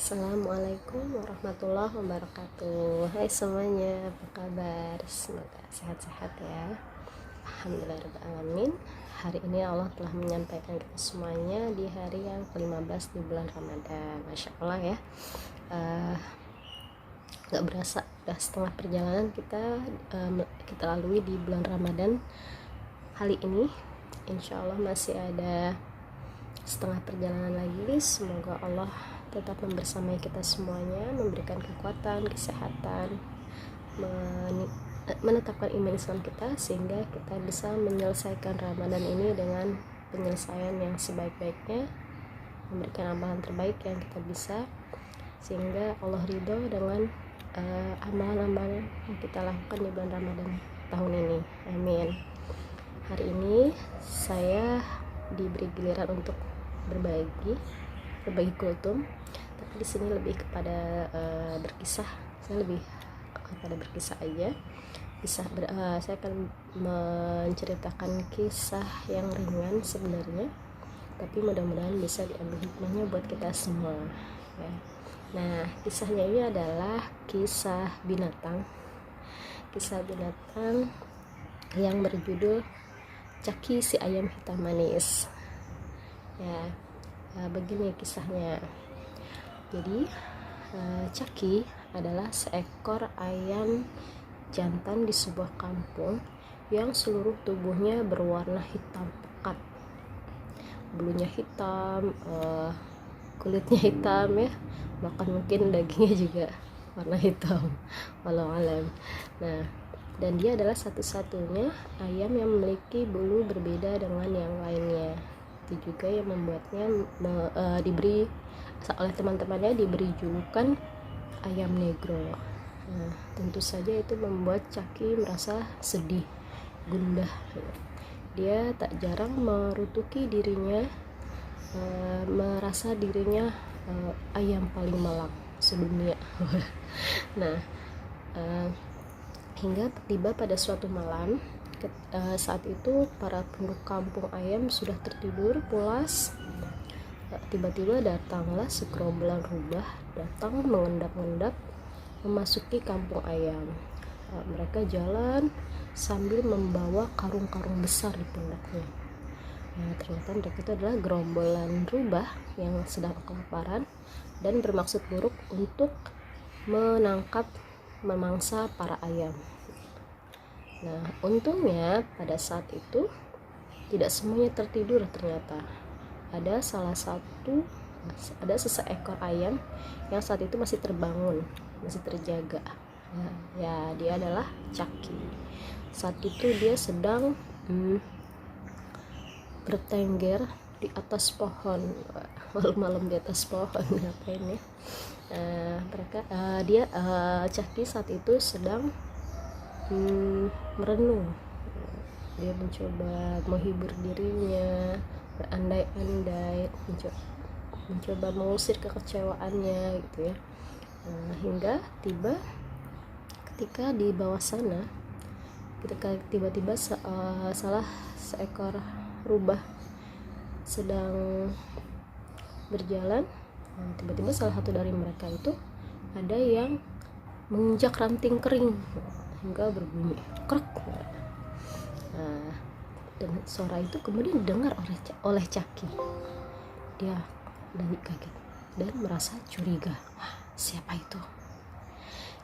Assalamualaikum warahmatullahi wabarakatuh. Hai semuanya, apa kabar? Semoga sehat-sehat ya. Alhamdulillahirrahmanirrahim. Hari ini Allah telah menyampaikan kita semuanya di hari yang ke-15 di bulan Ramadan. Masya Allah ya. Gak berasa udah setengah perjalanan kita lalui di bulan Ramadan kali ini. Insya Allah masih ada setengah perjalanan lagi. Semoga Allah tetap membersamai kita semuanya, memberikan kekuatan, kesehatan, menetapkan iman Islam kita, sehingga kita bisa menyelesaikan Ramadan ini dengan penyelesaian yang sebaik-baiknya, memberikan amalan terbaik yang kita bisa, sehingga Allah ridho dengan amalan-amalan yang kita lakukan di bulan Ramadan tahun ini. Amin. Hari ini saya diberi giliran untuk berbagi kultum, tapi di sini lebih kepada berkisah. Saya lebih kepada berkisah aja. Saya akan menceritakan kisah yang ringan sebenarnya, tapi mudah-mudahan bisa diambil hikmahnya buat kita semua ya. Nah, kisahnya ini adalah kisah binatang yang berjudul Caki si ayam hitam manis ya. Begini kisahnya. Jadi Caki adalah seekor ayam jantan di sebuah kampung yang seluruh tubuhnya berwarna hitam pekat. Bulunya hitam, kulitnya hitam ya, bahkan mungkin dagingnya juga warna hitam. Walau alam. Nah, dan dia adalah satu-satunya ayam yang memiliki bulu berbeda dengan yang lainnya. Itu juga yang membuatnya diberi oleh teman-temannya diberi julukan ayam negro. Nah, tentu saja itu membuat Caki merasa sedih, gundah. Dia tak jarang merutuki dirinya, merasa dirinya ayam paling malang sedunia. Nah, hingga tiba pada suatu malam. Saat itu para penduduk kampung ayam sudah tertidur pulas. Tiba-tiba datanglah segerombolan rubah, datang mengendap-endap memasuki kampung ayam. Mereka jalan sambil membawa karung-karung besar di pundaknya. Nah, ternyata mereka itu adalah gerombolan rubah yang sedang kelaparan dan bermaksud buruk untuk memangsa para ayam. Nah, untungnya pada saat itu tidak semuanya tertidur. Ternyata ada seekor ayam yang saat itu masih terbangun, masih terjaga. Ya, dia adalah Caki. Saat itu dia sedang bertengger di atas pohon. Malam-malam di atas pohon ngapain ya? Caki saat itu sedang merenung. Dia mencoba menghibur dirinya, berandai-andai, mencoba mengusir kekecewaannya gitu ya. Hingga ketika di bawah sana, tiba-tiba salah seekor rubah sedang berjalan. Tiba-tiba salah satu dari mereka itu ada yang menginjak ranting kering hingga berbunyi krek. Dan suara itu kemudian didengar oleh Caki. Dia dari kaget dan merasa curiga. Siapa itu?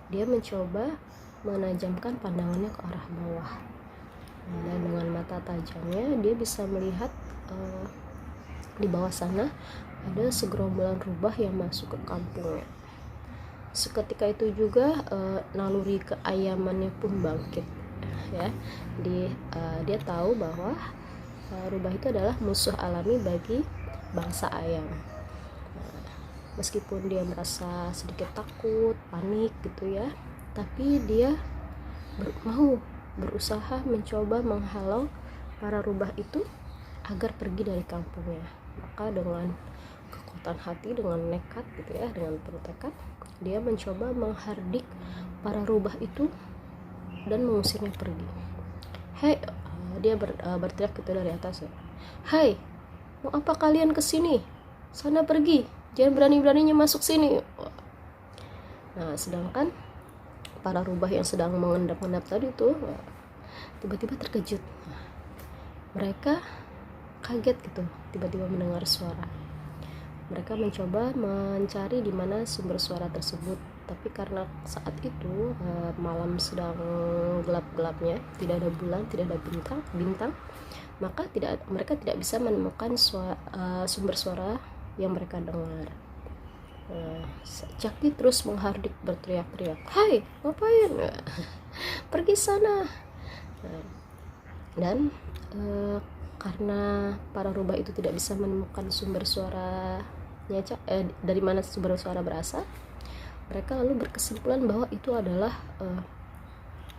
Dia mencoba menajamkan pandangannya ke arah bawah. Dan dengan mata tajamnya dia bisa melihat di bawah sana ada segerombolan rubah yang masuk ke kampungnya. Seketika itu juga naluri keayamannya pun bangkit ya. Dia tahu bahwa rubah itu adalah musuh alami bagi bangsa ayam. Meskipun dia merasa sedikit takut, panik gitu ya, tapi dia mau berusaha mencoba menghalau para rubah itu agar pergi dari kampungnya. Maka dengan kekuatan hati, dengan nekat gitu ya, dengan penuh tekad, dia mencoba menghardik para rubah itu dan mengusirnya pergi. Hei, dia berteriak gitu dari atas ya. Hai, mau apa kalian kesini? Sana pergi, jangan berani-beraninya masuk sini. Nah, sedangkan para rubah yang sedang mengendap-endap tadi tuh tiba-tiba terkejut. Mereka kaget gitu, tiba-tiba mendengar suara. Mereka mencoba mencari di mana sumber suara tersebut, tapi karena saat itu malam sedang gelap-gelapnya, tidak ada bulan, tidak ada bintang, maka mereka tidak bisa menemukan sumber suara yang mereka dengar. Chucky terus menghardik, berteriak-teriak, "Hai, ngapain? Pergi sana!" Dan karena para rubah itu tidak bisa menemukan sumber suaranya, dari mana sumber suara berasal, mereka lalu berkesimpulan bahwa itu adalah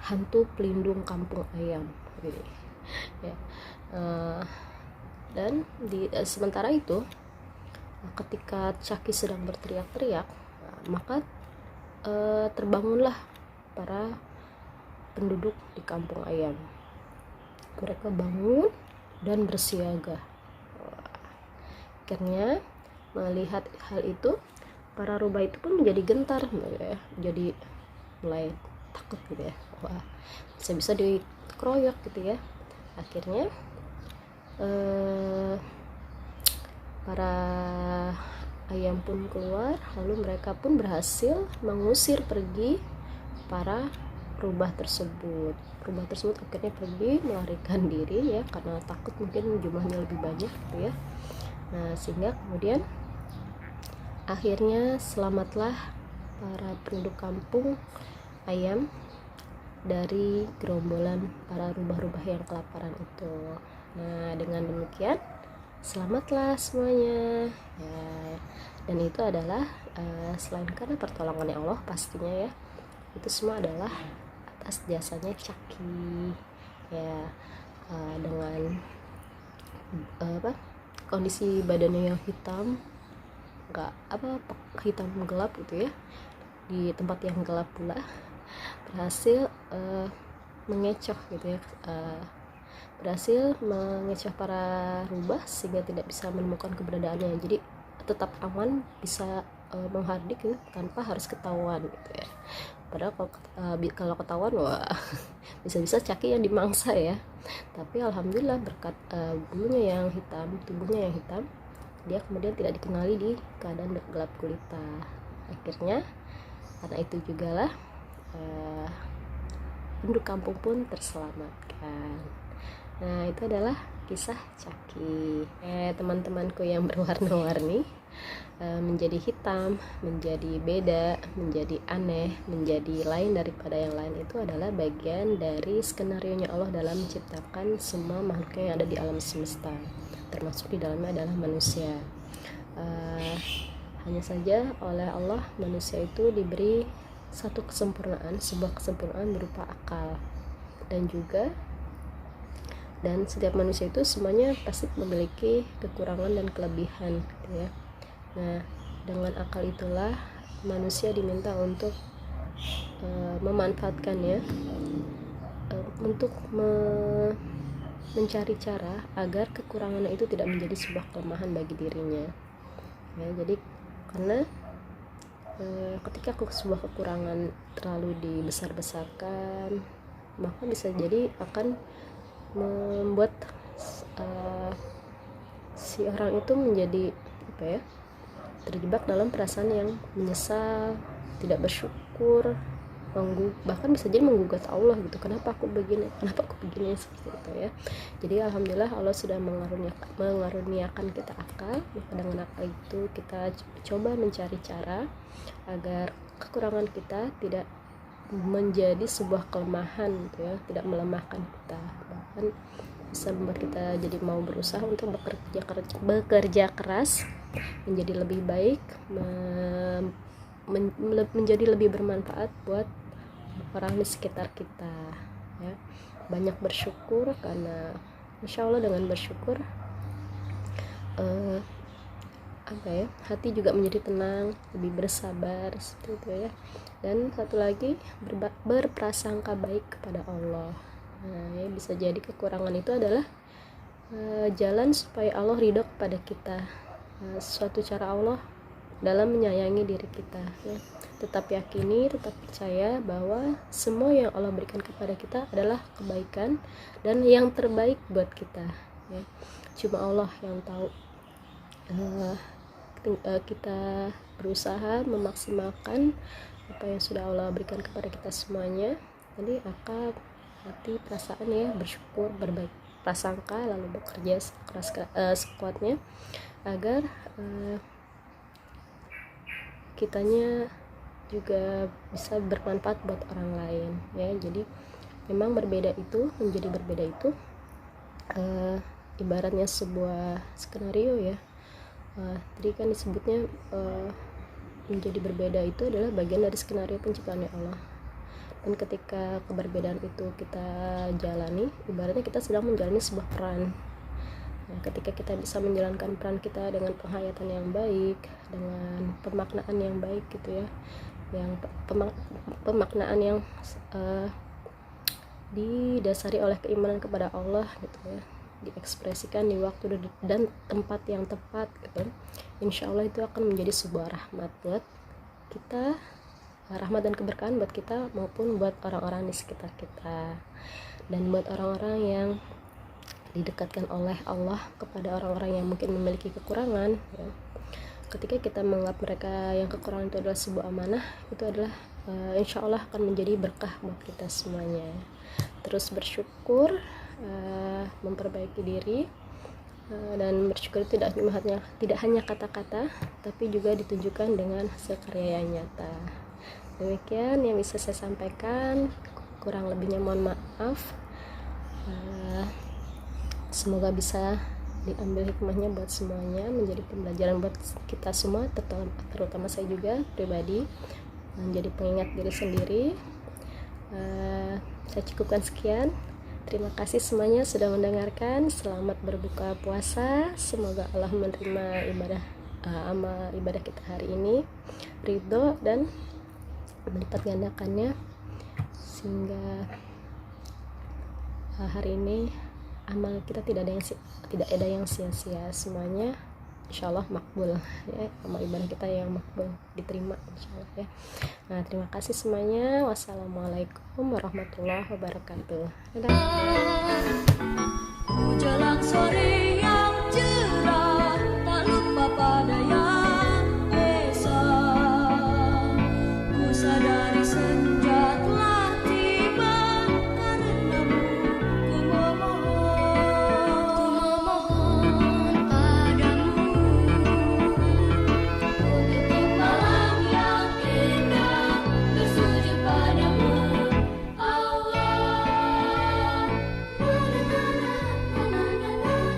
hantu pelindung kampung ayam. Ya. Dan sementara itu, ketika Chucky sedang berteriak-teriak, maka terbangunlah para penduduk di kampung ayam. Mereka bangun dan bersiaga. Akhirnya melihat hal itu, para rubah itu pun menjadi gentar, ya. Jadi mulai takut gitu ya, wah bisa-bisa dikeroyok gitu ya. Akhirnya para ayam pun keluar, lalu mereka pun berhasil mengusir pergi para rubah tersebut. Rubah tersebut akhirnya pergi melarikan diri ya, karena takut mungkin jumlahnya lebih banyak gitu ya. Nah, sehingga kemudian akhirnya selamatlah para penduduk kampung ayam dari gerombolan para rubah-rubah yang kelaparan itu. Nah, dengan demikian selamatlah semuanya ya. Dan itu adalah selain karena pertolongannya Allah pastinya ya, itu semua adalah atas jasanya Chucky ya, dengan kondisi badannya yang hitam, hitam gelap gitu ya, di tempat yang gelap pula, berhasil mengecoh gitu ya, berhasil mengecoh para rubah sehingga tidak bisa menemukan keberadaannya. Jadi tetap aman, bisa menghardik gitu, tanpa harus ketahuan gitu ya. Padahal kalau ketahuan, wah bisa-bisa Chucky yang dimangsa ya. Tapi alhamdulillah berkat bulunya yang hitam, tubuhnya yang hitam, dia kemudian tidak dikenali di keadaan gelap gulita. Akhirnya karena itu juga lah penduduk kampung pun terselamatkan. Nah, itu adalah kisah Chucky. Teman-temanku yang berwarna-warni, menjadi hitam, menjadi beda, menjadi aneh, menjadi lain daripada yang lain, itu adalah bagian dari skenarionya Allah dalam menciptakan semua makhluk yang ada di alam semesta, termasuk di dalamnya adalah manusia. Hanya saja oleh Allah manusia itu diberi satu kesempurnaan, sebuah kesempurnaan berupa akal, dan setiap manusia itu semuanya pasti memiliki kekurangan dan kelebihan gitu ya. Nah, dengan akal itulah manusia diminta untuk memanfaatkannya, untuk mencari cara agar kekurangannya itu tidak menjadi sebuah kelemahan bagi dirinya ya. Jadi karena ketika sebuah kekurangan terlalu dibesar-besarkan, maka bisa jadi akan membuat si orang itu menjadi terjebak dalam perasaan yang menyesal, tidak bersyukur, bahkan bisa jadi menggugat Allah gitu, kenapa aku begini seperti itu ya. Jadi alhamdulillah Allah sudah mengaruniakan kita akal, maka dengan akal itu kita coba mencari cara agar kekurangan kita tidak menjadi sebuah kelemahan gitu ya, tidak melemahkan kita, bahkan bisa membuat kita jadi mau berusaha untuk bekerja keras menjadi lebih baik, menjadi lebih bermanfaat buat orang di sekitar kita ya. Banyak bersyukur, karena insya Allah dengan bersyukur hati juga menjadi tenang, lebih bersabar seperti itu ya. Dan satu lagi, berprasangka baik kepada Allah. Nah, ya, bisa jadi kekurangan itu adalah jalan supaya Allah ridho kepada kita, suatu cara Allah dalam menyayangi diri kita ya. Tetap yakini, tetap percaya bahwa semua yang Allah berikan kepada kita adalah kebaikan dan yang terbaik buat kita ya. Cuma Allah yang tahu. Kita berusaha memaksimalkan apa yang sudah Allah berikan kepada kita semuanya. Jadi akal, hati, perasaan ya, bersyukur, berbaik prasangka, lalu bekerja sekuatnya agar kitanya juga bisa bermanfaat buat orang lain ya. Jadi memang menjadi berbeda itu ibaratnya sebuah skenario ya. Tadi kan disebutnya menjadi berbeda itu adalah bagian dari skenario penciptaan Allah. Dan ketika keberbedaan itu kita jalani, ibaratnya kita sedang menjalani sebuah peran. Nah, ketika kita bisa menjalankan peran kita dengan penghayatan yang baik, dengan pemaknaan yang baik gitu ya, yang pemaknaan yang didasari oleh keimanan kepada Allah gitu ya, diekspresikan di waktu dan tempat yang tepat gitu. Insya Allah itu akan menjadi sebuah rahmat buat kita, rahmat dan keberkahan buat kita maupun buat orang-orang di sekitar kita, dan buat orang-orang yang didekatkan oleh Allah kepada orang-orang yang mungkin memiliki kekurangan ya. Ketika kita menganggap mereka yang kekurangan itu adalah sebuah amanah, itu adalah insya Allah akan menjadi berkah buat kita semuanya. Terus bersyukur, memperbaiki diri, dan bersyukur tidak hanya kata-kata tapi juga ditunjukkan dengan hasil karya yang nyata. Demikian yang bisa saya sampaikan, kurang lebihnya mohon maaf. Semoga bisa diambil hikmahnya buat semuanya, menjadi pembelajaran buat kita semua, terutama saya juga pribadi, menjadi pengingat diri sendiri. Saya cukupkan sekian. Terima kasih semuanya sudah mendengarkan. Selamat berbuka puasa. Semoga Allah menerima amal ibadah kita hari ini, ridho dan melipat gandakannya, sehingga hari ini amal kita tidak ada yang sia-sia, semuanya insyaallah makbul ya, amal ibadah kita yang makbul diterima insyaallah ya. Nah, terima kasih semuanya. Wassalamualaikum warahmatullahi wabarakatuh. Dadah. Menjelang sore yang cerah, tak lupa pada yang esok, ku sadari